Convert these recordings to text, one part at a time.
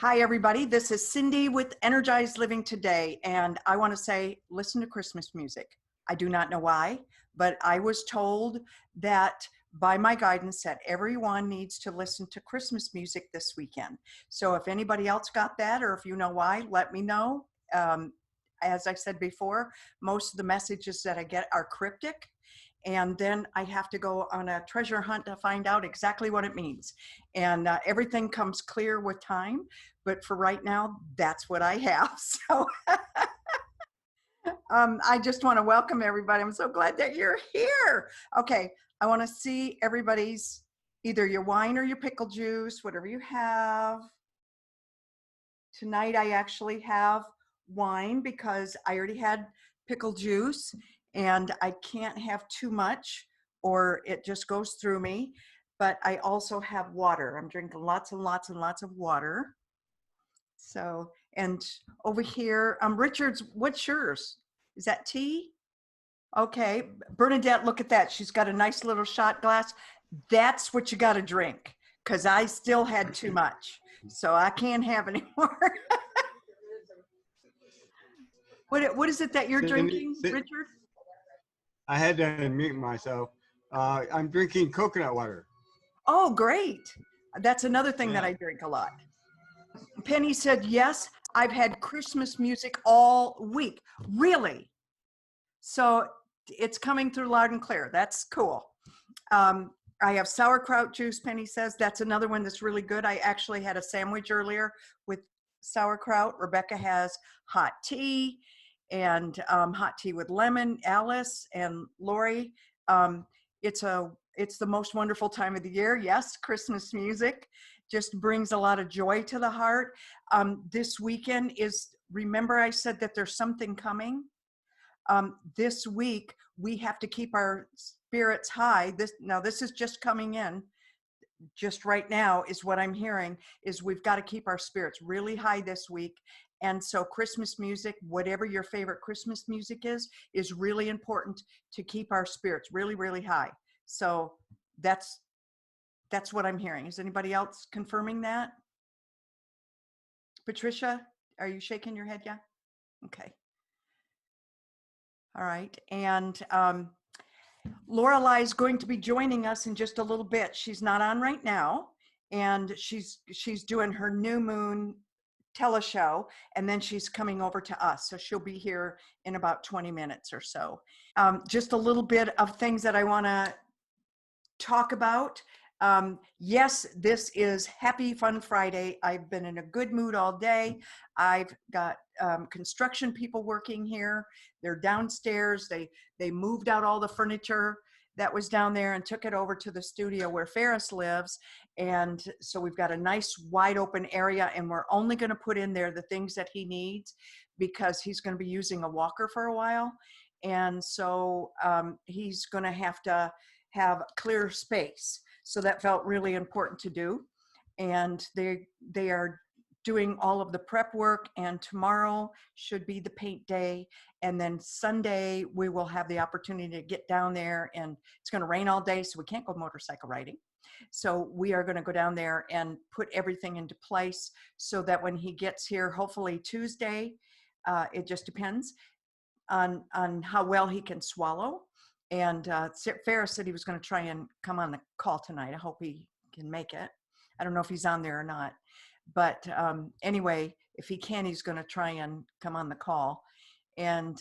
Hi, everybody. This is Cindy with Energized Living Today, and I want to say, listen to Christmas music. I do not know why, but I was told that by my guidance that everyone needs to listen to Christmas music this weekend. So if anybody else got that, or if you know why, let me know. As I said before, most of the messages that I get are cryptic. And then I have to go on a treasure hunt to find out exactly what it means. And everything comes clear with time. But for right now, that's what I have. So I just want to welcome everybody. I'm so glad that you're here. Okay, I want to see everybody's, either your wine or your pickle juice, whatever you have. Tonight I actually have wine because I already had pickle juice. And I can't have too much or it just goes through me. But I also have water. I'm drinking lots and lots and lots of water. So, and over here, Richard's, what's yours? Is that tea? Okay, Bernadette, look at that. She's got a nice little shot glass. That's what you got to drink because I still had too much. So I can't have any more. What is it that you're drinking, Richard? I had to unmute myself. I'm drinking coconut water. Oh, great. That's another thing that I drink a lot. Penny said, yes, I've had Christmas music all week. Really? So it's coming through loud and clear. That's cool. I have sauerkraut juice, Penny says. That's another one that's really good. I actually had a sandwich earlier with sauerkraut. Rebecca has hot tea and hot tea with lemon. Alice and Lori, it's the most wonderful time of the year. Yes, Christmas music just brings a lot of joy to the heart. This weekend is, remember I said that there's something coming? This week, we have to keep our spirits high. This is just coming in. Just right now is what I'm hearing is we've got to keep our spirits really high this week. And so Christmas music, whatever your favorite Christmas music is really important to keep our spirits really, really high. So that's what I'm hearing. Is anybody else confirming that? Patricia, are you shaking your head? Yeah. Okay. All right. And Lorelei is going to be joining us in just a little bit. She's not on right now, and she's doing her new moon teleshow, and then she's coming over to us. So she'll be here in about 20 minutes or so. Just a little bit of things that I want to talk about. Yes, this is Happy Fun Friday. I've been in a good mood all day. I've got construction people working here. They're downstairs. They moved out all the furniture that was down there and took it over to the studio where Ferris lives. And so we've got a nice wide open area, and we're only going to put in there the things that he needs because he's going to be using a walker for a while. And so he's going to have clear space. So that felt really important to do. And they are doing all of the prep work, and tomorrow should be the paint day. And then Sunday, we will have the opportunity to get down there, and it's going to rain all day, so we can't go motorcycle riding. So we are going to go down there and put everything into place so that when he gets here, hopefully Tuesday, it just depends on how well he can swallow. And Ferris said he was going to try and come on the call tonight. I hope he can make it. I don't know if he's on there or not. But anyway, if he can, he's going to try and come on the call. And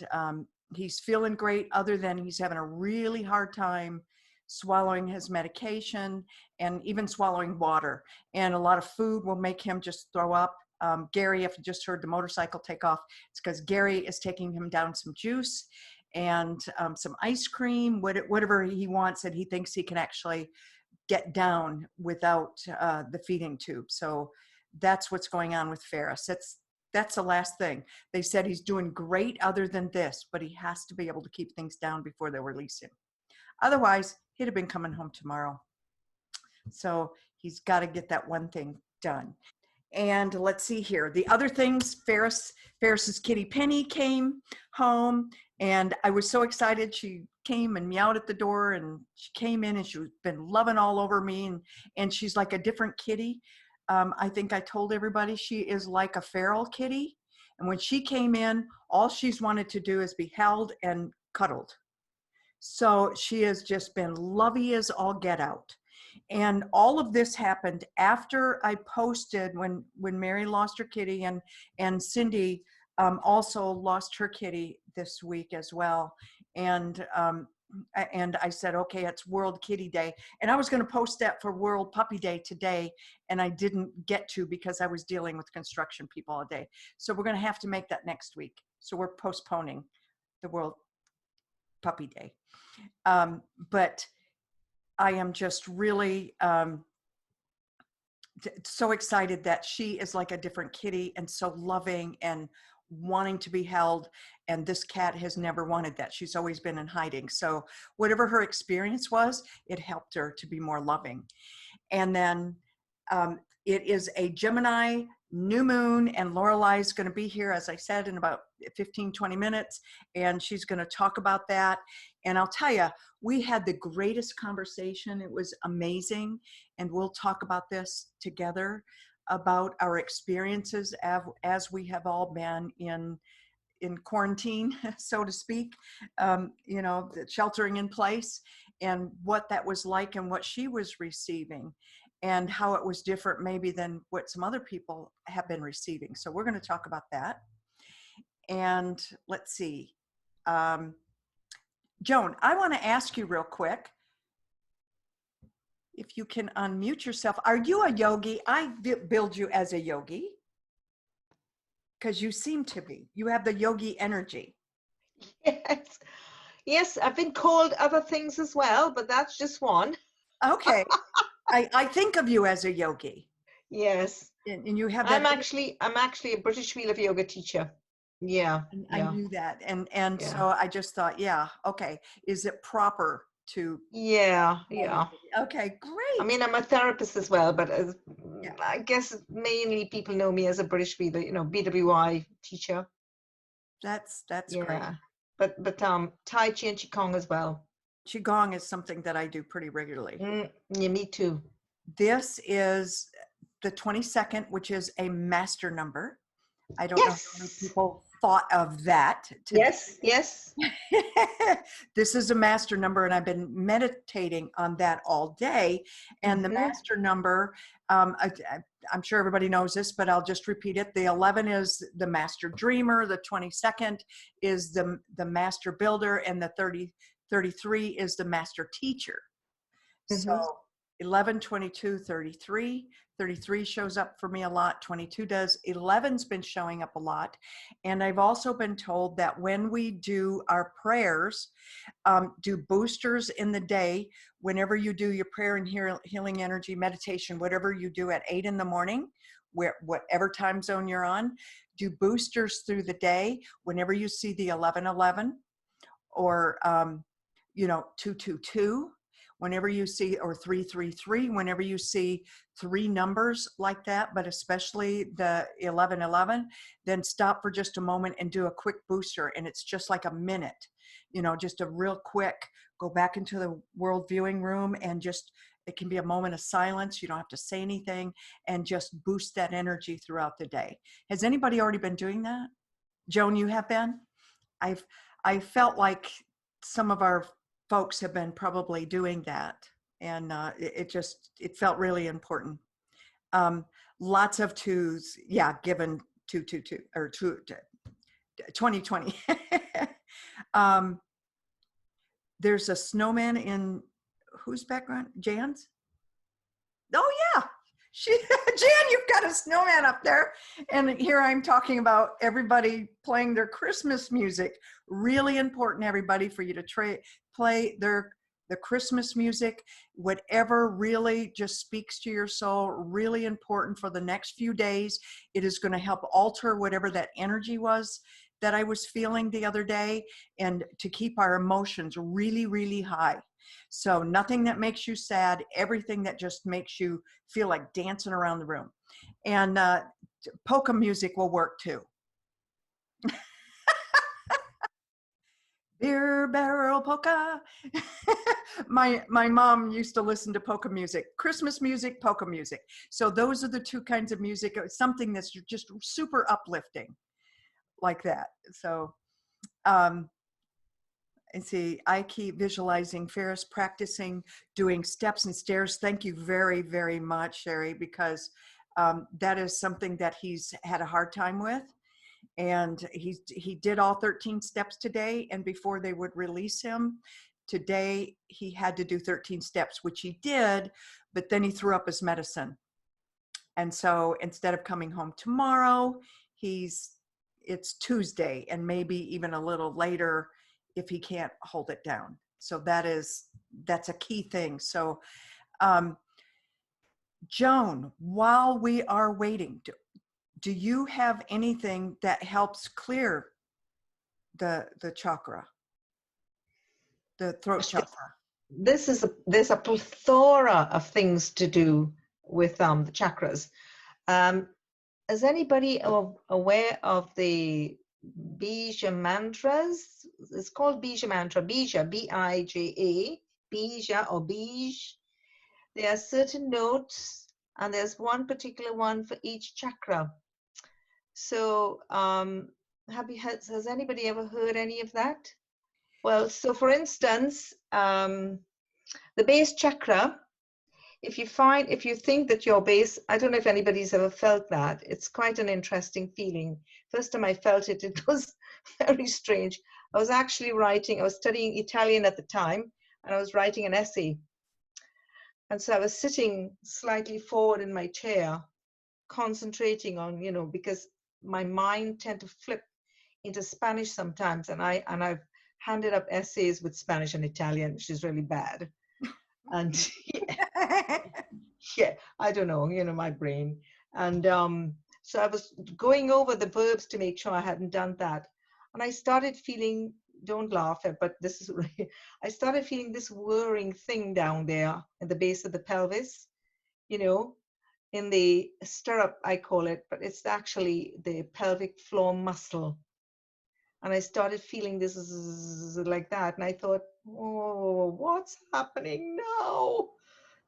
he's feeling great, other than he's having a really hard time swallowing his medication and even swallowing water. And a lot of food will make him just throw up. Gary, if you just heard the motorcycle take off, it's because Gary is taking him down some juice and some ice cream, whatever he wants that he thinks he can actually get down without the feeding tube. So that's what's going on with Ferris. That's the last thing. They said he's doing great other than this, but he has to be able to keep things down before they release him. Otherwise, he'd have been coming home tomorrow. So he's got to get that one thing done. And let's see here. The other things, Ferris's kitty Penny came home, and I was so excited. She came and meowed at the door, and she came in and she's been loving all over me, and she's like a different kitty. I think I told everybody she is like a feral kitty. And when she came in, all she's wanted to do is be held and cuddled. So she has just been lovey as all get out. And all of this happened after I posted when Mary lost her kitty, and Cindy also lost her kitty this week as well. And I said, okay, it's World Kitty Day. And I was going to post that for World Puppy Day today, and I didn't get to because I was dealing with construction people all day. So we're going to have to make that next week. So we're postponing the World Puppy Day. But I am just really so excited that she is like a different kitty and so loving and wanting to be held. And this cat has never wanted that. She's always been in hiding. So whatever her experience was, it helped her to be more loving. And then it is a Gemini new moon, and Lorelai's going to be here, as I said, in about 15, 20 minutes, and she's going to talk about that. And I'll tell you, we had the greatest conversation. It was amazing. And we'll talk about this together, about our experiences as we have all been in quarantine, so to speak, you know, the sheltering in place, and what that was like and what she was receiving, and how it was different maybe than what some other people have been receiving. So we're going to talk about that. And let's see. Joan, I want to ask you real quick, if you can unmute yourself. Are you a yogi? I build you as a yogi, because you seem to be. You have the yogi energy. Yes. Yes, I've been called other things as well, but that's just one. Okay. I think of you as a yogi. Yes. And you have that. I'm actually a British Wheel of Yoga teacher. Yeah. I knew that. And yeah. So I just thought, yeah, okay. Is it proper to? Yeah. Okay, great. I mean, I'm a therapist as well, but I guess mainly people know me as a British Wheel, you know, BWI teacher. That's great. But Tai Chi and Qigong as well. Qigong is something that I do pretty regularly. Yeah, me too. This is the 22nd, which is a master number. I don't know how many people thought of that today. Yes. This is a master number, and I've been meditating on that all day. And the master number, I'm sure everybody knows this, but I'll just repeat it. The 11 is the master dreamer. The 22nd is the master builder, and the 33 is the master teacher. So 11, 22, 33. 33 shows up for me a lot. 22 does. 11's been showing up a lot. And I've also been told that when we do our prayers, do boosters in the day, whenever you do your prayer and healing energy meditation, whatever you do at 8 in the morning, whatever time zone you're on, do boosters through the day. Whenever you see the 1111 or, 222, whenever you see, or 333, whenever you see 3 numbers like that, but especially the 1111, then stop for just a moment and do a quick booster. And it's just like a minute, just a real quick, go back into the world viewing room, and it can be a moment of silence. You don't have to say anything, and just boost that energy throughout the day. Has anybody already been doing that? Joan, you have been? I felt like some of our folks have been probably doing that, and it felt really important. Lots of 2s, given 222 or 2020. There's a snowman in whose background? Jan's? Oh yeah, Jan, you've got a snowman up there. And here I'm talking about everybody playing their Christmas music. Really important, everybody, for you to play the Christmas music, whatever really just speaks to your soul. Really important for the next few days. It is going to help alter whatever that energy was that I was feeling the other day, and to keep our emotions really, really high. So nothing that makes you sad, everything that just makes you feel like dancing around the room. And polka music will work too. Beer barrel polka. My mom used to listen to polka music, Christmas music, polka music. So those are the two kinds of music. Something that's just super uplifting, like that. So, and see, I keep visualizing Ferris practicing doing steps and stairs. Thank you very, very much, Sherry, because that is something that he's had a hard time with. And he did all 13 steps today, and before they would release him today, he had to do 13 steps, which he did, but then he threw up his medicine. And so instead of coming home tomorrow, it's Tuesday, and maybe even a little later if he can't hold it down. So that's a key thing. So Joan, while we are waiting, do you have anything that helps clear the chakra, the throat chakra? There's a plethora of things to do with the chakras. Is anybody aware of the Bija Mantras? It's called Bija Mantra. Bija, B-I-J-A, Bija or Bij. There are certain notes, and there's one particular one for each chakra. So has anybody ever heard any of that? Well, so for instance, the base chakra, if you think that your base, I don't know if anybody's ever felt that. It's quite an interesting feeling. First time I felt it, it was very strange. I was studying Italian at the time, and I was writing an essay. And so I was sitting slightly forward in my chair, concentrating on, because my mind tend to flip into Spanish sometimes, and I've handed up essays with Spanish and Italian, which is really bad. And yeah, I don't know, my brain. And so I was going over the verbs to make sure I hadn't done that. And I started feeling, don't laugh, but this is really, I started feeling this whirring thing down there at the base of the pelvis, in the stirrup, I call it, but it's actually the pelvic floor muscle. And I started feeling this like that. And I thought, oh, what's happening now?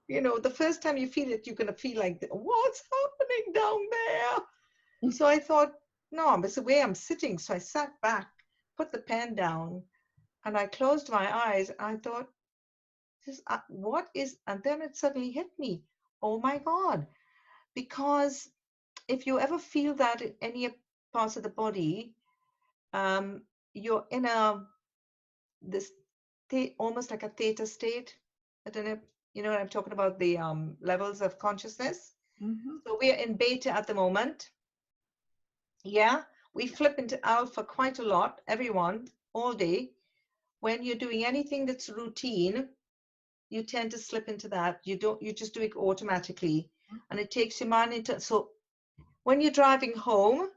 The first time you feel it, you're going to feel like, what's happening down there? So I thought, no, it's the way I'm sitting. So I sat back, put the pen down, and I closed my eyes. And I thought, and then it suddenly hit me. Oh my God. Because if you ever feel that in any parts of the body, you're in almost like a theta state. I don't know, what I'm talking about, the levels of consciousness. Mm-hmm. So we're in beta at the moment. Yeah, we flip into alpha quite a lot, everyone, all day. When you're doing anything that's routine, you tend to slip into that. You just do it automatically, and it takes your mind into. So when you're driving home,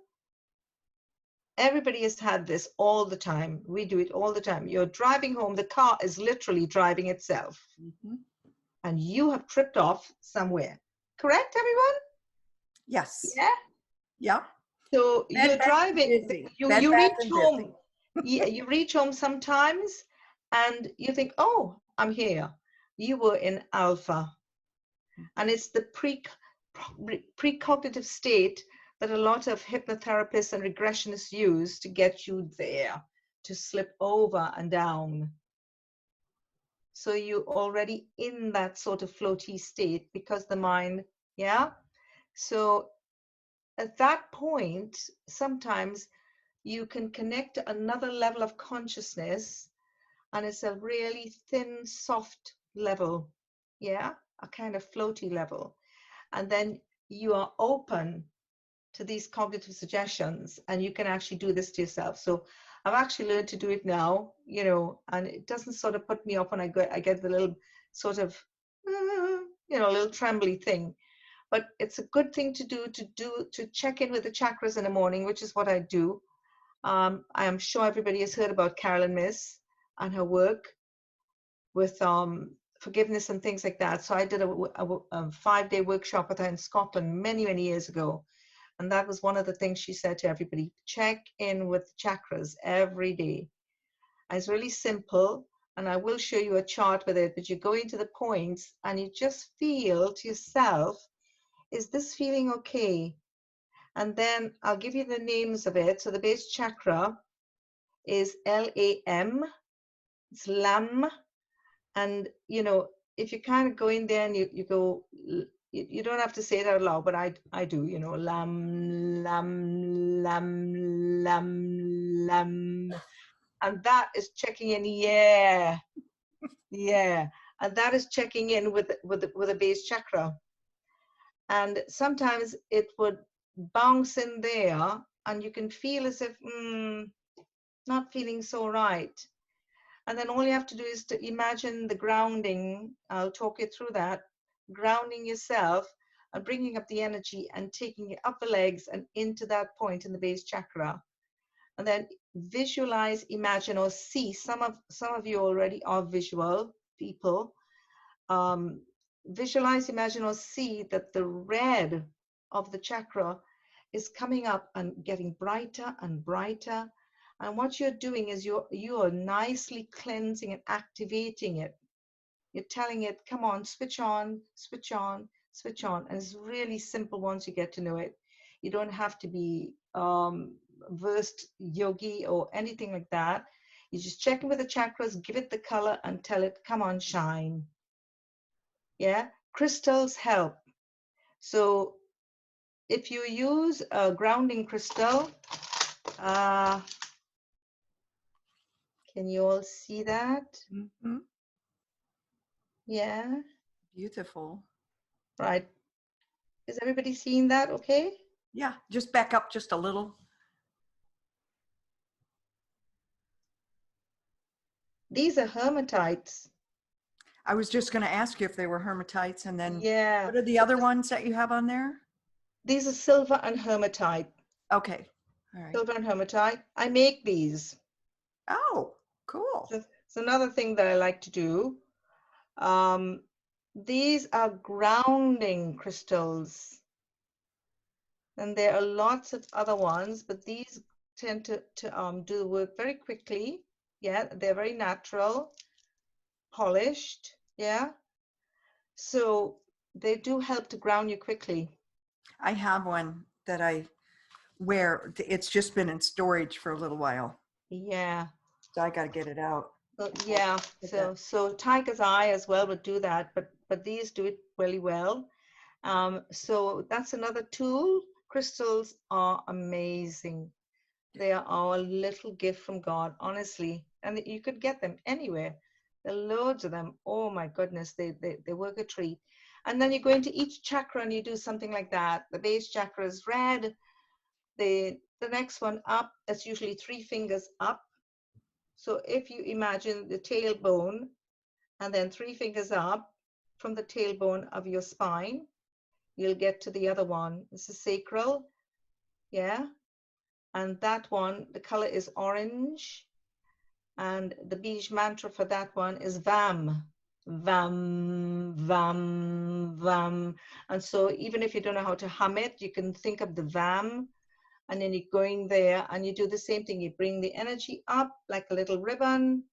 everybody has had this all the time. We do it all the time. You're driving home, the car is literally driving itself. Mm-hmm. And you have tripped off somewhere. Correct, everyone? Yes. Yeah? Yeah. So you're driving, you reach home. Yeah, you reach home sometimes and you think, oh, I'm here. You were in alpha. And it's the precognitive state that a lot of hypnotherapists and regressionists use to get you there, to slip over and down. So you're already in that sort of floaty state because the mind, yeah? So at that point, sometimes you can connect to another level of consciousness, and it's a really thin, soft level, yeah? A kind of floaty level. And then you are open to these cognitive suggestions, and you can actually do this to yourself. So I've actually learned to do it now, and it doesn't sort of put me off when I get the little sort of, little trembly thing. But it's a good thing to do to check in with the chakras in the morning, which is what I do. I am sure everybody has heard about Carolyn Miss and her work with forgiveness and things like that. So I did a 5-day workshop with her in Scotland many, many years ago. And that was one of the things she said to everybody: check in with the chakras every day. And it's really simple, and I will show you a chart with it, but you go into the points and you just feel to yourself, is this feeling okay? And then I'll give you the names of it. So the base chakra is LAM, it's lam. And, you know, if you kind of go in there and you go, you don't have to say it out loud, but I do, you know, lam, lam, lam, lam, lam. And that is checking in, yeah, yeah. And that is checking in with a base chakra. And sometimes it would bounce in there and you can feel as if, not feeling so right. And then all you have to do is to imagine the grounding. I'll talk you through that. Grounding yourself and bringing up the energy and taking it up the legs and into that point in the base chakra. And then visualize, imagine, or see. Some of you already are visual people. Visualize, imagine, or see that the red of the chakra is coming up and getting brighter and brighter. And what you're doing is you're nicely cleansing and activating it. You're telling it, come on, switch on, switch on, switch on. And it's really simple once you get to know it. You don't have to be versed yogi or anything like that. You just check in with the chakras, give it the color and tell it, come on, shine. Yeah, crystals help. So if you use a grounding crystal, can you all see that? Mm-hmm. Yeah. Beautiful. Right. Is everybody seeing that okay? Yeah, just back up just a little. These are hermatites. I was just going to ask you if they were hermatites, and then Yeah. what are the other ones that you have on there? These are silver and hematite. Okay. All right. Silver and hematite. I make these. Oh, cool. So it's another thing that I like to do. These are grounding crystals. And there are lots of other ones, but these tend to do the work very quickly. Yeah, they're very natural, polished. Yeah. So they do help to ground you quickly. I have one that I wear. It's just been in storage for a little while. Yeah. So I got to get it out. Yeah. So tiger's eye as well would do that, but these do it really well. So that's another tool. Crystals are amazing. They are our little gift from God, honestly. And you could get them anywhere. There are loads of them. Oh my goodness, they work a treat. And then you go into each chakra and you do something like that. The base chakra is red. The next one up, that's usually 3 fingers up. So if you imagine the tailbone and then 3 fingers up from the tailbone of your spine, you'll get to the other one. This is sacral. Yeah. And that one, the color is orange. And the Bija mantra for that one is VAM. VAM, VAM, VAM. And so even if you don't know how to hum it, you can think of the VAM. And then you're going there and you do the same thing. You bring the energy up like a little ribbon.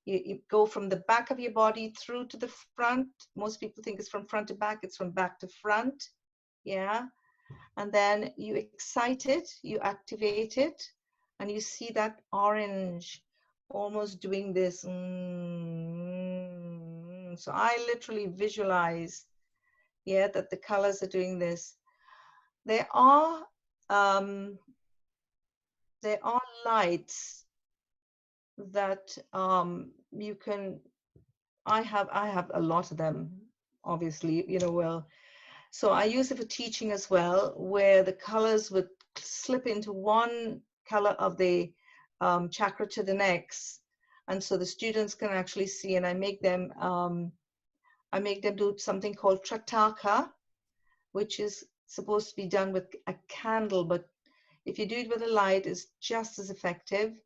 You go from the back of your body through to the front. Most people think it's from front to back. It's from back to front. Yeah. And then you excite it, you activate it, and you see that orange almost doing this. So I literally visualize, yeah, that the colors are doing this. There are lights that you can. I have a lot of them, obviously, you know, well. So I use it for teaching as well, where the colors would slip into one color of the chakra to the next. And so the students can actually see, and I make them do something called Trataka, which is supposed to be done with a candle, but if you do it with a light, it's just as effective.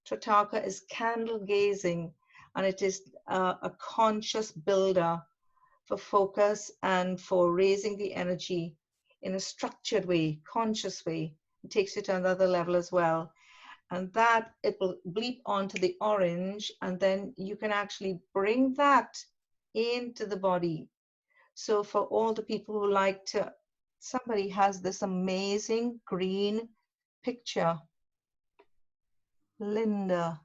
Trataka is candle gazing, and it is a conscious builder for focus and for raising the energy in a structured way, conscious way. It takes you to another level as well. and that it will bleep onto the orange, and then you can actually bring that into the body. So for all the people who like to, somebody has this amazing green picture. Linda,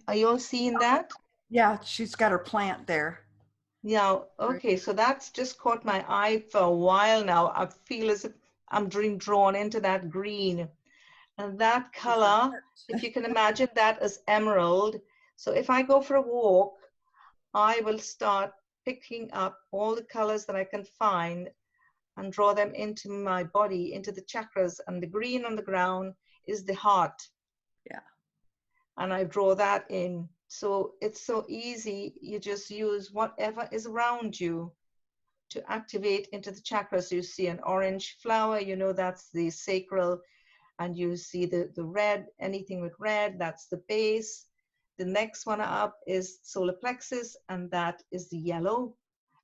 are you all seeing that? Yeah, she's got her plant there. Yeah, Right. okay, so that's just caught my eye for a while now. I feel as if I'm drawn into that green. And that color, if you can imagine that as emerald. So if I go for a walk, I will start picking up all the colors that I can find and draw them into my body, into the chakras. And the green on the ground is the heart. Yeah. And I draw that in. So it's so easy. You just use whatever is around you to activate into the chakras. You see an orange flower, you know that's the sacral, and you see the red, anything with red, that's the base. The next one up is solar plexus, and that is the yellow.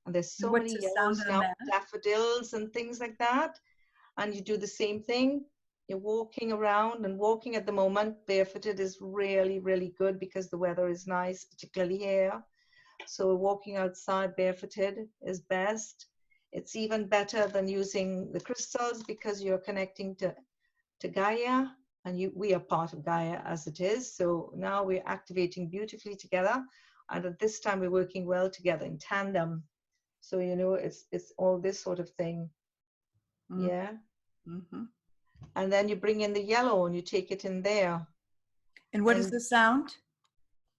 And there's so What's many the sound yellows on now, that? daffodils and things like that. And you do the same thing. You're walking around, and walking at the moment barefooted is really, really good because the weather is nice, particularly here. So walking outside barefooted is best. It's even better than using the crystals because you're connecting to Gaia, and we are part of Gaia as it is. So now we're activating beautifully together, and at this time we're working well together in tandem. So you know it's all this sort of thing. Yeah. Mm-hmm. And then you bring in the yellow and you take it in there. And what is the sound?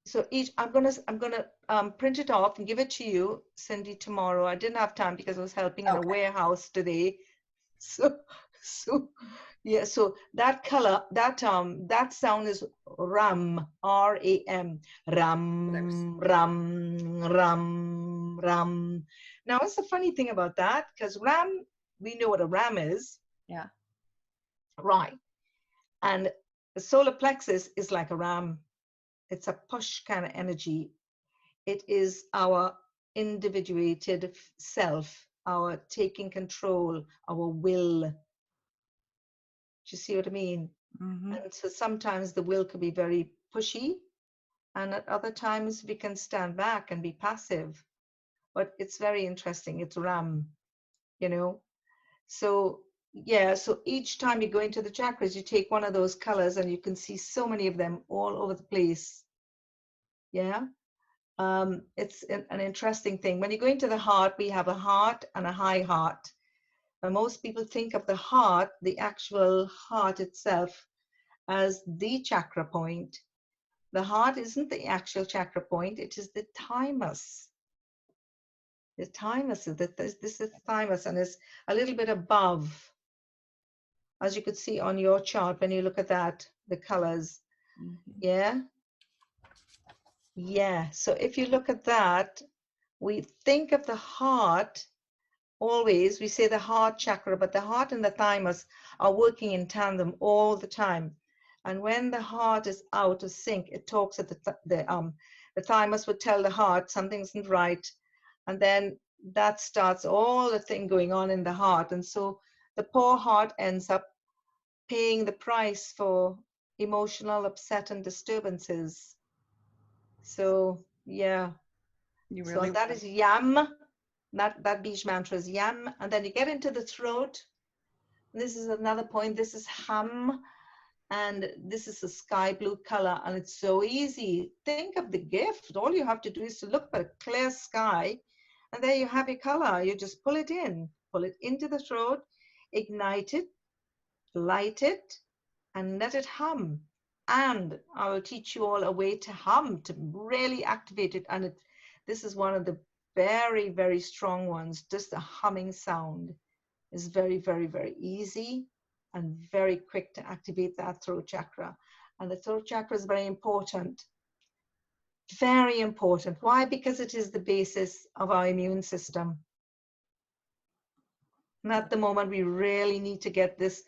So I'm gonna print it off and give it to you, Cindy, tomorrow. I didn't have time because I was helping in a warehouse today. So yeah, so that color, that sound is ram, R-A-M, ram, ram, ram, ram. Now, what's the funny thing about that? Because ram, we know what a ram is. Yeah. Right. And the solar plexus is like a ram. It's a push kind of energy. It is our individuated self, our taking control, our will. Do you see what I mean? Mm-hmm. And so sometimes the will can be very pushy, and at other times we can stand back and be passive. But it's very interesting. It's Ram, you know. So yeah, so each time you go into the chakras, you take one of those colors, and you can see so many of them all over the place. Yeah. It's an interesting thing. When you go into the heart, we have a heart and a high heart. And most people think of the heart, the actual heart itself, as the chakra point. The heart isn't the actual chakra point, it is the thymus. The thymus, this is thymus, and it's a little bit above, as you could see on your chart when you look at that, the colors. Mm-hmm. Yeah. Yeah. So if you look at that, we think of the heart always, we say the heart chakra, but the heart and the thymus are working in tandem all the time. And when the heart is out of sync, it talks at the thymus would tell the heart something isn't right, and then that starts all the thing going on in the heart, and so the poor heart ends up paying the price for emotional upset and disturbances. So yeah, so that is Yam. That Bija mantra is Yam, and then you get into the throat. This is another point. This is Ham, and this is a sky blue color, and it's so easy. Think of the gift. All you have to do is to look at a clear sky, and there you have your color. You just pull it into the throat, ignite it, light it, and let it hum. And I will teach you all a way to hum, to really activate it. And this is one of the very, very strong ones. Just a humming sound is very, very, very easy and very quick to activate that throat chakra. And the throat chakra is very important. Very important. Why? Because it is the basis of our immune system. And at the moment, we really need to get this.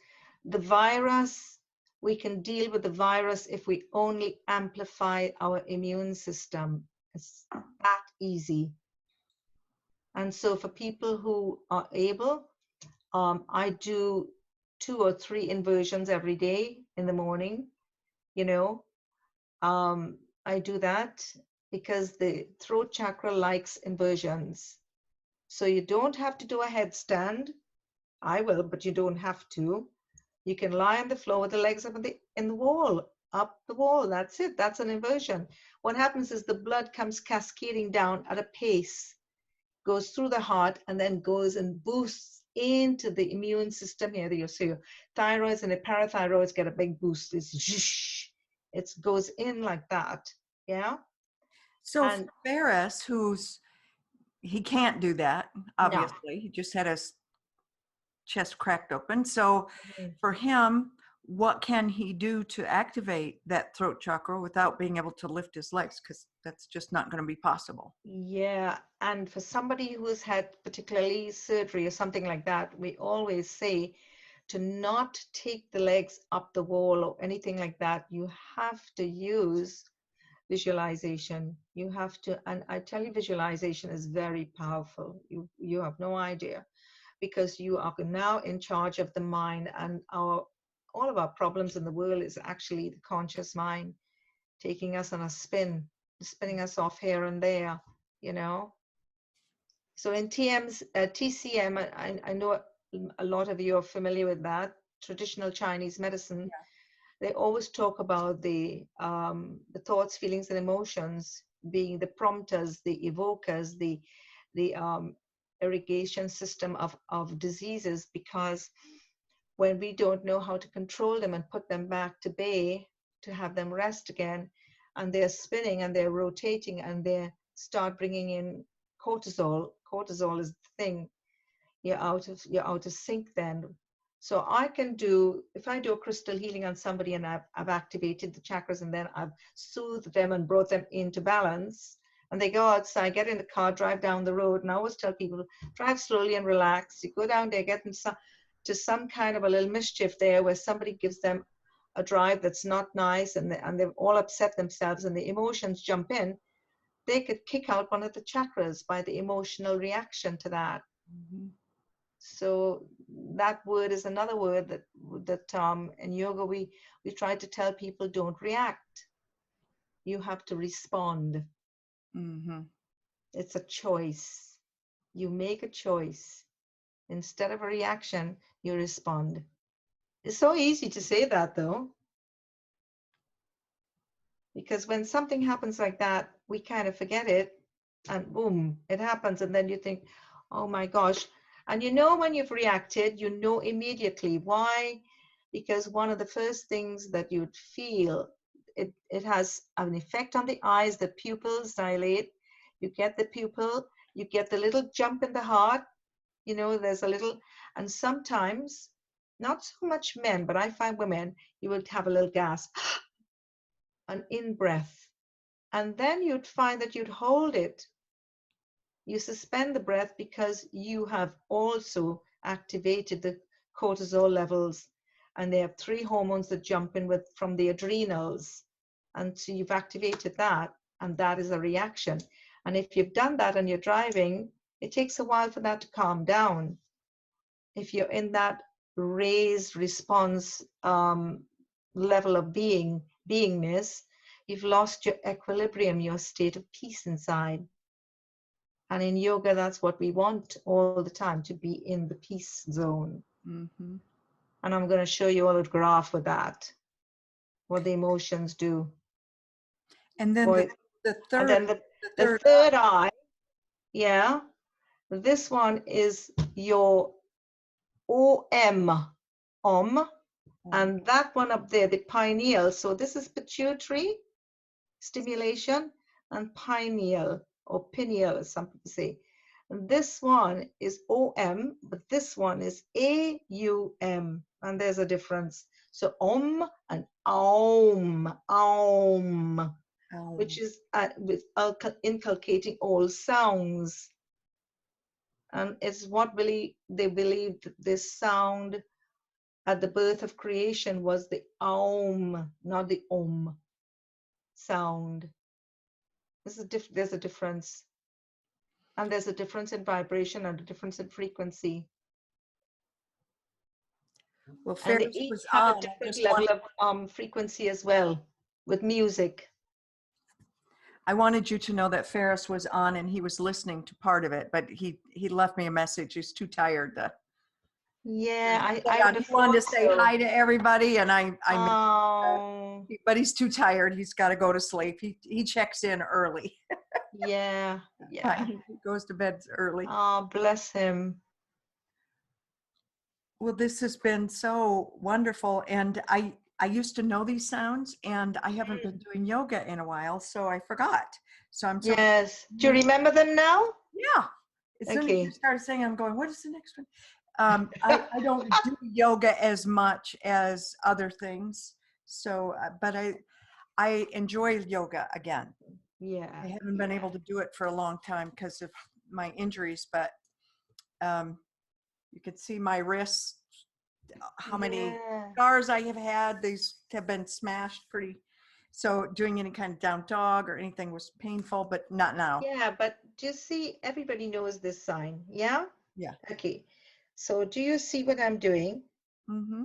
The virus, we can deal with the virus if we only amplify our immune system. It's that easy. And so for people who are able, I do 2 or 3 inversions every day in the morning, you know. I do that because the throat chakra likes inversions. So you don't have to do a headstand. I will, but you don't have to. You can lie on the floor with the legs up in the wall, up the wall. That's it. That's an inversion. What happens is the blood comes cascading down at a pace, goes through the heart, and then goes and boosts into the immune system here. So your thyroids and the parathyroids get a big boost. It goes in like that. Yeah. So And for Ferris, he can't do that, no. obviously. He just had his chest cracked open. So Mhm. for him, what can he do to activate that throat chakra without being able to lift his legs? Because that's just not going to be possible. Yeah, and for somebody who's had particularly surgery or something like that, we always say to not take the legs up the wall or anything like that. You have to use visualization. You have to, and I tell you, visualization is very powerful. You have no idea, because you are now in charge of the mind, and all of our problems in the world is actually the conscious mind taking us on a spinning us off here and there, you know. So in TCM, I know a lot of you are familiar with that, traditional Chinese medicine. They always talk about the thoughts, feelings, and emotions being the prompters, the evokers, the irrigation system of diseases, because when we don't know how to control them and put them back to bay to have them rest again, and they're spinning and they're rotating and they start bringing in cortisol. Cortisol is the thing. You're out of sync then. So I can do, if I do a crystal healing on somebody and I've activated the chakras and then I've soothed them and brought them into balance, and they go outside, get in the car, drive down the road, and I always tell people, drive slowly and relax. You go down there, get them to some kind of a little mischief there where somebody gives them a drive that's not nice, and they've all upset themselves and the emotions jump in. They could kick out one of the chakras by the emotional reaction to that. Mm-hmm. So that word is another word that in yoga we try to tell people, don't react. You have to respond. Mm-hmm. It's a choice. You make a choice. Instead of a reaction, you respond. It's so easy to say that though, because when something happens like that, we kind of forget it and boom, it happens. And then you think, oh my gosh. And you know, when you've reacted, you know immediately. Why? Because one of the first things that you'd feel, it has an effect on the eyes, the pupils dilate. You get the pupil, you get the little jump in the heart. You know, there's a little, and sometimes, not so much men, but I find women, you would have a little gasp, an in-breath. And then you'd find that you'd hold it. You suspend the breath because you have also activated the cortisol levels, and they have 3 hormones that jump in from the adrenals, and so you've activated that, and that is a reaction. And if you've done that and you're driving, it takes a while for that to calm down. If you're in that raised response level of beingness, you've lost your equilibrium, your state of peace inside. And in yoga, that's what we want all the time, to be in the peace zone. Mm-hmm. And I'm going to show you a little graph with that, what the emotions do. And then the And then third, the third eye, yeah, this one is your Om, and that one up there, the pineal. So this is pituitary stimulation and pineal, or pineal, as some people say. And this one is OM, but this one is AUM, and there's a difference. So Om and Aum, which is with inculcating all sounds. And it's what they believed that this sound at the birth of creation was the Aum, not the Om sound. There's a difference. And there's a difference in vibration and a difference in frequency. Well, And they Ferris each was have a on. I different just level wanted, of frequency as well with music. I wanted you to know that Ferris was on and he was listening to part of it, but he left me a message. He's too tired to. Yeah, Stay I on. would He have wanted to thought say so. hi to everybody, and I Oh, but he's too tired. He's got to go to sleep. He checks in early. yeah, yeah. He goes to bed early. Oh, bless him. Well, this has been so wonderful, and I used to know these sounds, and I haven't been doing yoga in a while, so I forgot. So I'm so Yes. Do you remember them now? yeah. As soon as you Okay. started saying, I'm going, what is the next one? I don't do yoga as much as other things. So, but I enjoy yoga again. Yeah. I haven't been able to do it for a long time because of my injuries, but you can see my wrists, how many Yeah. scars I have had. These have been smashed pretty. So doing any kind of down dog or anything was painful, but not now. Yeah, but do you see, everybody knows this sign, yeah? Yeah. Okay. So do you see what I'm doing? Mm-hmm.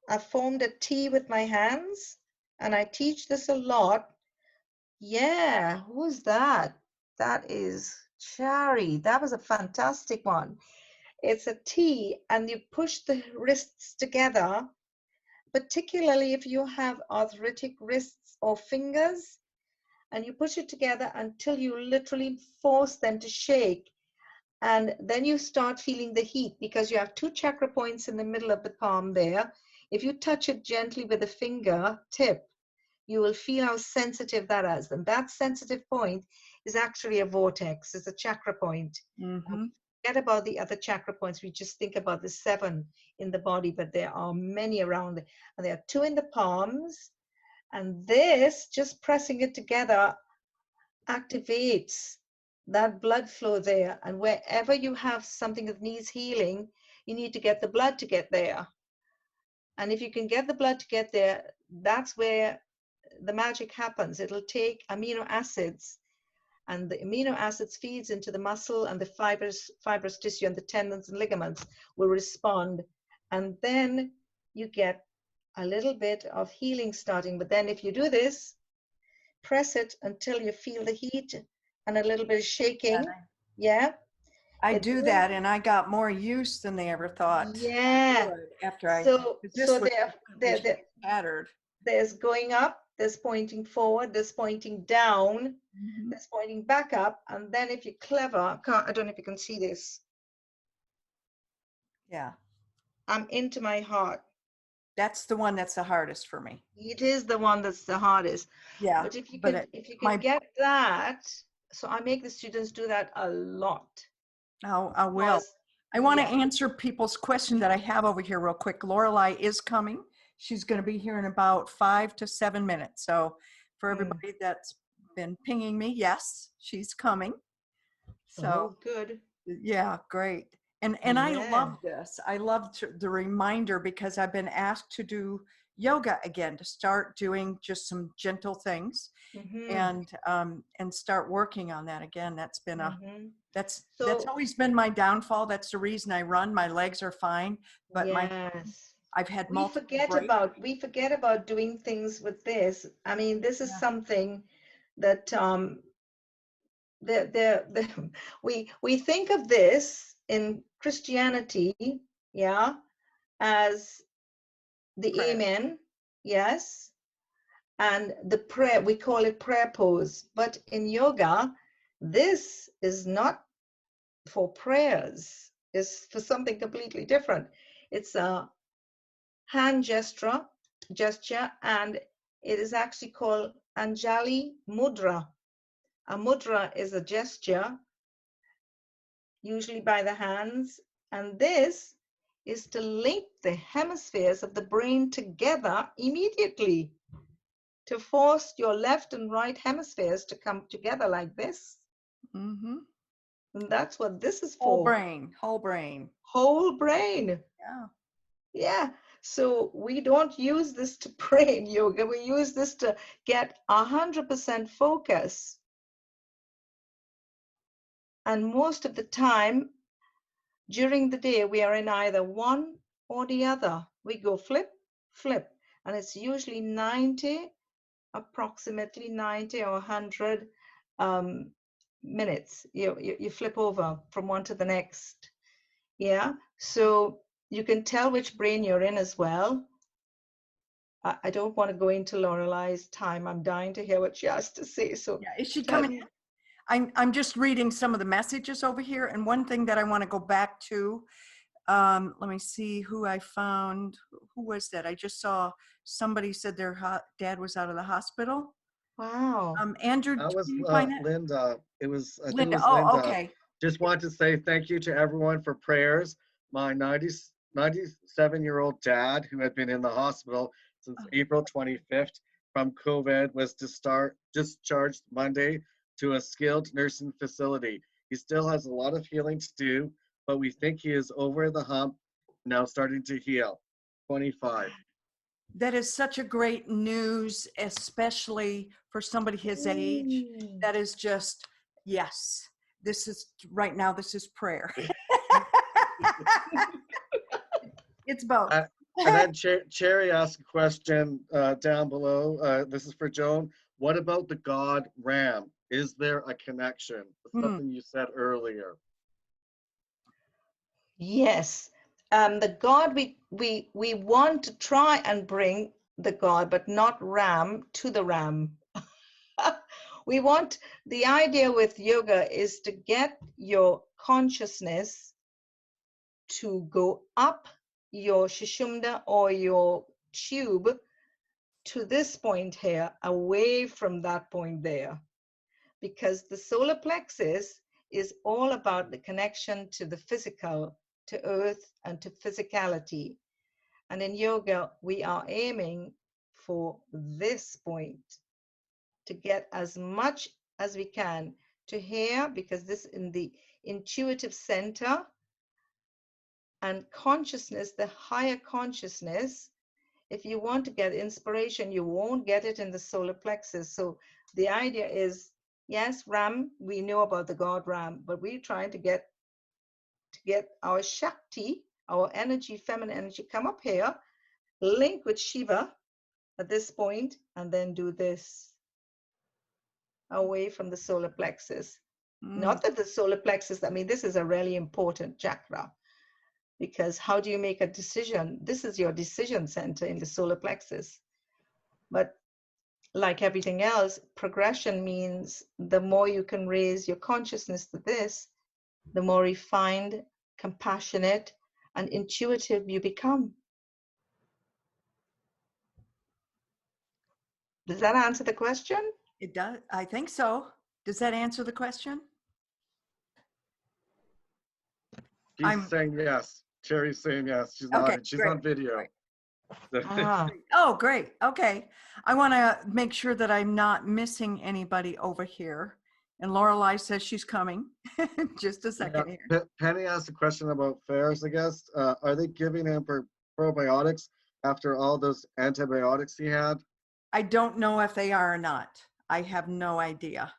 I formed a T with my hands, and I teach this a lot. Yeah, who's that? That is Chari. That was a fantastic one. It's a T, and you push the wrists together, particularly if you have arthritic wrists or fingers, and you push it together until you literally force them to shake. And then you start feeling the heat because you have 2 chakra points in the middle of the palm there. If you touch it gently with a finger tip, you will feel how sensitive that is. And that sensitive point is actually a vortex, it's a chakra point. Mm-hmm. Forget about the other chakra points. We just think about the 7 in the body, but there are many around. And there are 2 in the palms. And this, just pressing it together, activates that blood flow there. And wherever you have something that needs healing, you need to get the blood to get there. And if you can get the blood to get there, that's where the magic happens. It'll take amino acids, and the amino acids feeds into the muscle, and the fibrous tissue and the tendons and ligaments will respond. And then you get a little bit of healing starting. But then if you do this, press it until you feel the heat and a little bit of shaking. Yeah. I It do will. that, and I got more use than they ever thought. Yeah. After I, So this was there, shattered. there's going up, there's pointing forward, there's pointing down, Mm-hmm. there's pointing back up. And then if you're clever, I don't know if you can see this. Yeah, I'm into my heart. that's the one that's the hardest for me. It is the one that's the hardest. Yeah, But if you but can, get that, so I make the students do that a lot. I will. Because, I want to yeah. answer people's question that I have over here real quick. Lorelei is coming. She's going to be here in about 5 to 7 minutes. So for everybody that's been pinging me, yes, she's coming. So Oh, good. yeah, great. And I Yeah. love this. I love the reminder because I've been asked to do yoga again, to start doing just some gentle things and start working on that again. That's been that's always been my downfall. That's the reason I run. My legs are fine, but Yes. I've had We multiple forget about doing things with this. I mean, this is something that we think of this in Christianity, yeah, as the prayer. amen, yes, and the prayer, we call it prayer pose. But in yoga, this is not for prayers, it's for something completely different. It's a hand gesture, and it is actually called Anjali Mudra. A mudra is a gesture, usually by the hands, and this is to link the hemispheres of the brain together immediately, to force your left and right hemispheres to come together like this. Mm-hmm. And that's what this is Whole for. brain. Whole brain. Yeah. Yeah. So we don't use this to pray in yoga. We use this to get 100% focus. And most of the time during the day, we are in either one or the other. we go flip, flip, and it's usually 90, approximately 90 or 100 minutes. You flip over from one to the next. Yeah, so you can tell which brain you're in as well. I don't want to go into Lorelai's time. I'm dying to hear what she has to say. So Yeah, is she tell coming in? I'm just reading some of the messages over here, and one thing that I want to go back to, let me see who I found. Who was that? I just saw somebody said their dad was out of the hospital. Wow. Andrew, That did was you find that? Linda. I think it Linda. was Oh, Linda. okay. Just want to say thank you to everyone for prayers. My 97-year-old dad, who had been in the hospital since April 25th from COVID, was discharged Monday to a skilled nursing facility. He still has a lot of healing to do, but we think he is over the hump, now starting to heal. 25. That is such a great news, especially for somebody his age. That is just, yes, this is right now, this is prayer. It's both. And then Cherry asked a question down below. This is for Joan. What about the god Ram? Is there a connection? Something you said earlier. Yes. The God, we want to try and bring the God, but not Ram to the Ram. We want, the idea with yoga is to get your consciousness to go up your Shishumna or your tube to this point here, away from that point there. Because the solar plexus is all about the connection to the physical, to earth, and to physicality. And in yoga, we are aiming for this point to get as much as we can to here, because this in the intuitive center and consciousness, the higher consciousness. If you want to get inspiration, you won't get it in the solar plexus. So the idea is, yes, Ram, we know about the god Ram, but we're trying to get our Shakti, our energy, feminine energy, come up here, link with Shiva at this point, and then do this away from the solar plexus. Not that the solar plexus, I mean, this is a really important chakra, because how do you make a decision? This is your decision center in the solar plexus. But like everything else, progression means the more you can raise your consciousness to this, the more refined, compassionate, and intuitive you become. Does that answer the question? It does. I think so. Does that answer the question? She's saying yes. Cherry's saying yes. She's Okay, nodding. She's great. on video. Ah, Oh, great. Okay. I want to make sure that I'm not missing anybody over here. And Lorelei says she's coming. Just a second here. Penny asked a question about Ferris, I guess. Are they giving him probiotics after all those antibiotics he had? I don't know if they are or not. I have no idea.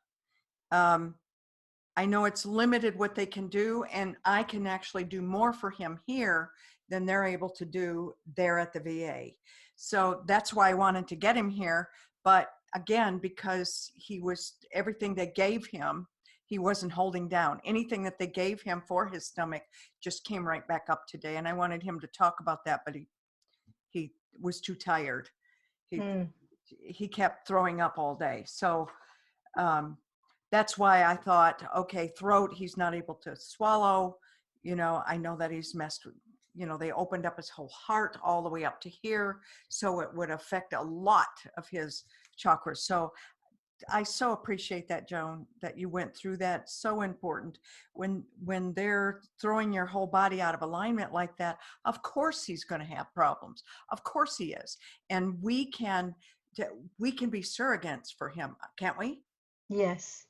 I know it's limited what they can do, and I can actually do more for him here than they're able to do there at the VA. So that's why I wanted to get him here. But again, because he was, everything they gave him, he wasn't holding down. Anything that they gave him for his stomach just came right back up today. And I wanted him to talk about that, but he was too tired. He kept throwing up all day. So that's why I thought, okay, throat, he's not able to swallow. You know, I know that he's messed with, you know, they opened up his whole heart all the way up to here. So it would affect a lot of his chakras. So I so appreciate that, Joan, that you went through that. So important. When they're throwing your whole body out of alignment like that, of course he's going to have problems. Of course he is. And we can be surrogates for him, can't we? yes.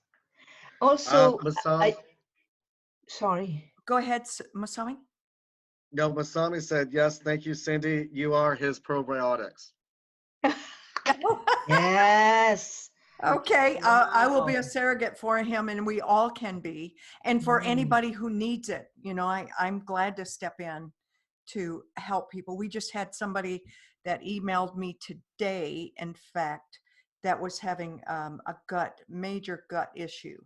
Also, Masami, sorry. Go ahead, Masami. no, Masami said, yes, thank you, Cindy. You are his probiotics. Yes. Okay, I will be Wow. a surrogate for him, and we all can be. And for anybody who needs it, you know, I'm glad to step in to help people. We just had somebody that emailed me today, in fact, that was having a major gut issue.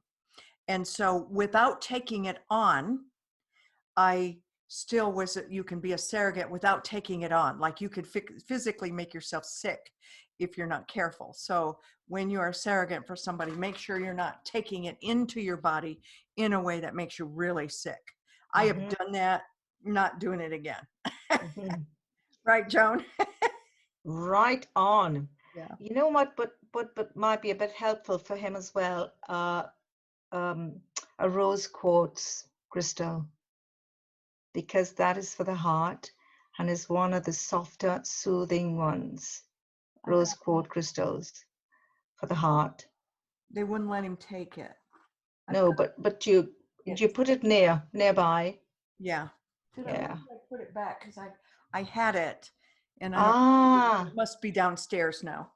And so without taking it on, I still was, you can be a surrogate without taking it on. Like you could physically make yourself sick if you're not careful. So when you are a surrogate for somebody, make sure you're not taking it into your body in a way that makes you really sick. I have done that, not doing it again. Right, Joan? Right on. Yeah. You know what, but might be a bit helpful for him as well. A rose quartz crystal, because that is for the heart and is one of the softer, soothing ones. Rose quartz crystals for the heart. They wouldn't let him take it. No, but you put it nearby. Yeah. Yeah. I put it back because I had it, and it must be downstairs now,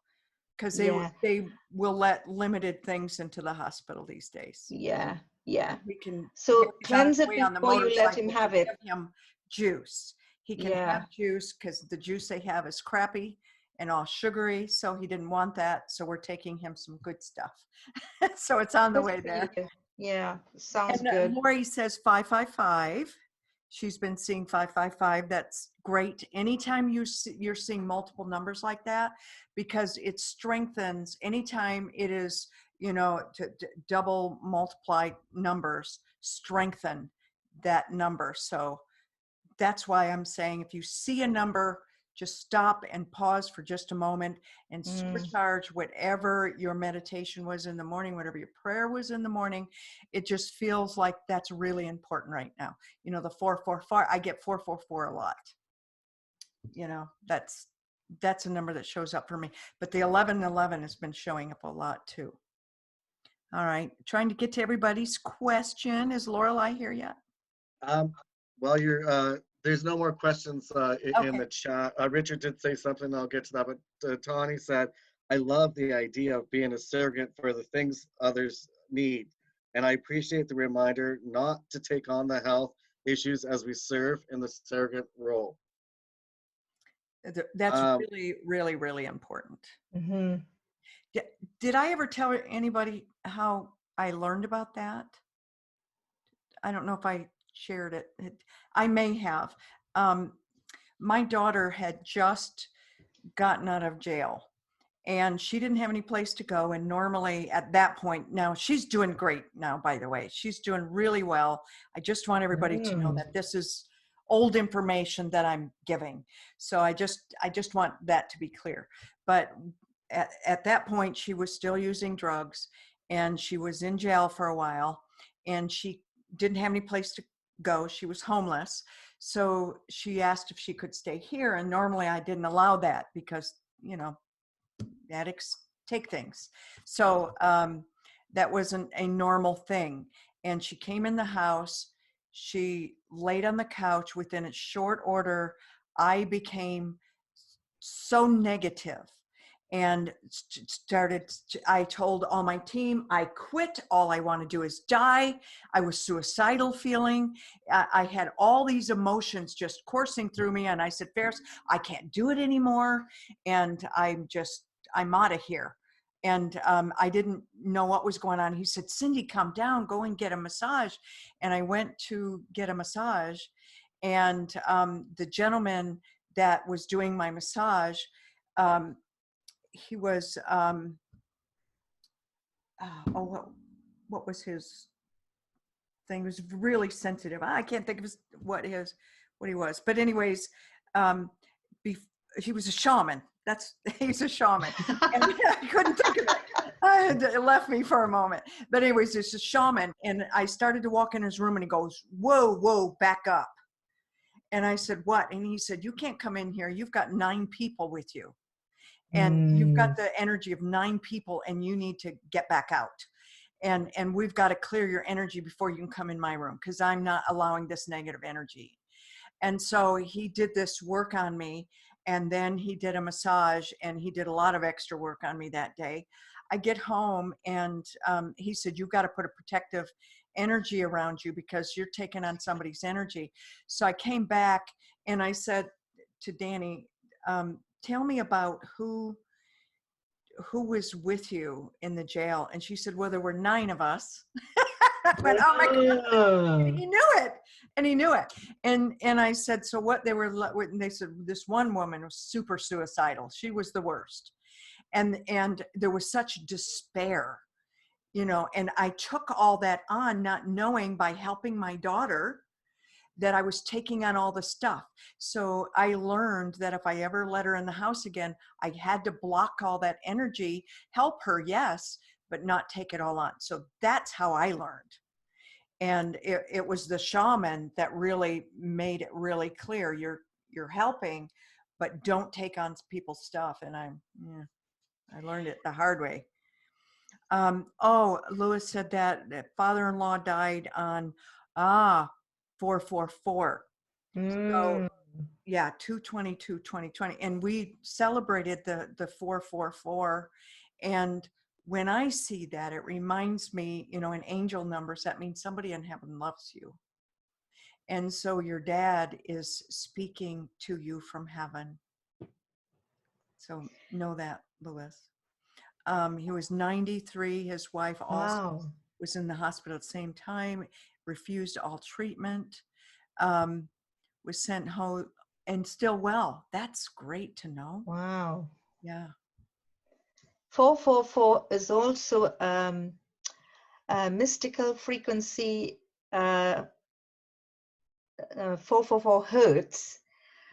because they will let limited things into the hospital these days. Yeah. We can Cleanse it before you let him have it. Give him juice. He can have juice because the juice they have is crappy and all sugary, so he didn't want that. So we're taking him some good stuff. So it's on the way there. Yeah, sounds good. Lori says 555. She's been seeing 555. That's great. Anytime you're seeing multiple numbers like that, because it strengthens. Anytime it is, to double multiply numbers, strengthen that number. So that's why I'm saying if you see a number, just stop and pause for just a moment and supercharge whatever your meditation was in the morning, whatever your prayer was in the morning. It just feels like that's really important right now. The 444, I get 444 a lot. That's a number that shows up for me. But the 1111 has been showing up a lot too. All right. Trying to get to everybody's question. Is Lorelei here yet? Well, there's no more questions in the chat. Richard did say something, I'll get to that, but Tawny said, I love the idea of being a surrogate for the things others need. And I appreciate the reminder not to take on the health issues as we serve in the surrogate role. That's really, really, really important. Did I ever tell anybody how I learned about that? I don't know if I shared it. I may have. My daughter had just gotten out of jail and she didn't have any place to go. And normally at that point, now she's doing great now, by the way, she's doing really well. I just want everybody to know that this is old information that I'm giving. So I just want that to be clear. But at that point, she was still using drugs and she was in jail for a while and she didn't have any place to go. She was homeless. So she asked if she could stay here. And normally I didn't allow that because, addicts take things. So that wasn't a normal thing. And she came in the house. She laid on the couch. Within a short order, I became so negative and I told all my team, I quit. All I want to do is die. I was suicidal feeling. I had all these emotions just coursing through me. And I said, Ferris, I can't do it anymore. And I'm out of here. And I didn't know what was going on. He said, Cindy, come down, go and get a massage. And I went to get a massage. And the gentleman that was doing my massage, he was, what was his thing? He was really sensitive. I can't think of what he was. But anyways, he was a shaman. He's a shaman. And I couldn't think of it. It left me for a moment. But anyways, it's a shaman. And I started to walk in his room and he goes, whoa, back up. And I said, what? And he said, you can't come in here. You've got 9 people with you. And you've got the energy of 9 people and you need to get back out. And we've got to clear your energy before you can come in my room because I'm not allowing this negative energy. And so he did this work on me and then he did a massage and he did a lot of extra work on me that day. I get home and he said, you've got to put a protective energy around you because you're taking on somebody's energy. So I came back And I said to Danny, tell me about who was with you in the jail. And she said, well, there were 9 of us. I went, oh my God. And he knew it. And he knew it. And I said, so what they were, and they said, this one woman was super suicidal. She was the worst. And there was such despair, you know, and I took all that on, not knowing by helping my daughter that I was taking on all the stuff. So I learned that if I ever let her in the house again, I had to block all that energy, help her, yes, but not take it all on. So that's how I learned. And it was the shaman that really made it really clear. You're helping, but don't take on people's stuff. And I learned it the hard way. Lewis said that father-in-law died on 4/4/4. So yeah, 2/22/2020, and we celebrated the 4/4/4. And when I see that, it reminds me, you know, in angel numbers, that means somebody in heaven loves you. And so your dad is speaking to you from heaven. So know that, Lewis. He was 93. His wife also was in the hospital at the same time, refused all treatment, was sent home and still well. That's great to know. Wow. Yeah. 444 is also a mystical frequency, 444 hertz.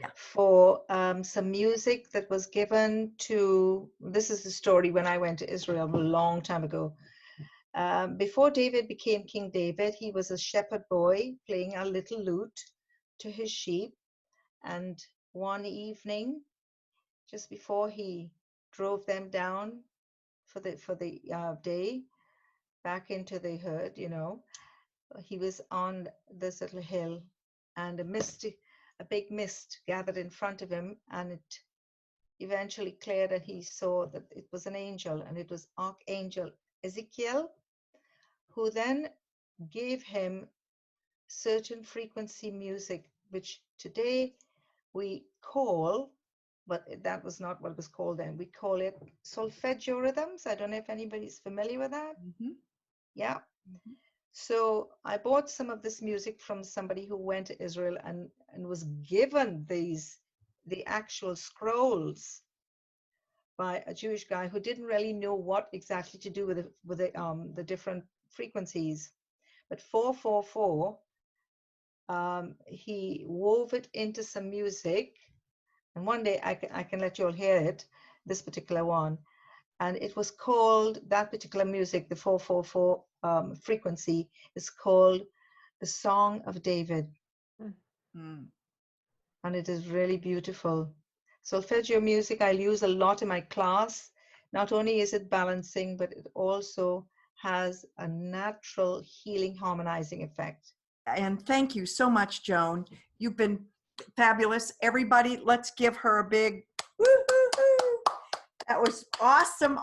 Yeah. For some music that was given to, this is the story when I went to Israel a long time ago. Before David became King David, he was a shepherd boy playing a little lute to his sheep. And one evening, just before he drove them down for the day back into the herd, you know, he was on this little hill, and a big mist gathered in front of him, and it eventually cleared, and he saw that it was an angel, and it was Archangel Ezekiel, who then gave him certain frequency music, which today we call, but that was not what it was called then. We call it solfeggio rhythms. I don't know if anybody's familiar with that. Mm-hmm. Yeah. Mm-hmm. So I bought some of this music from somebody who went to Israel and was given the actual scrolls by a Jewish guy who didn't really know what exactly to do with the different frequencies. But 444, he wove it into some music, and one day I can let you all hear it, this particular one. And it was called, that particular music, the 444 frequency, is called the Song of David. Mm. And it is really beautiful. Solfeggio music I'll use a lot in my class. Not only is it balancing, but it also has a natural healing, harmonizing effect. And thank you so much, Joan. You've been fabulous. Everybody, let's give her a big woo-hoo-hoo. That was awesome.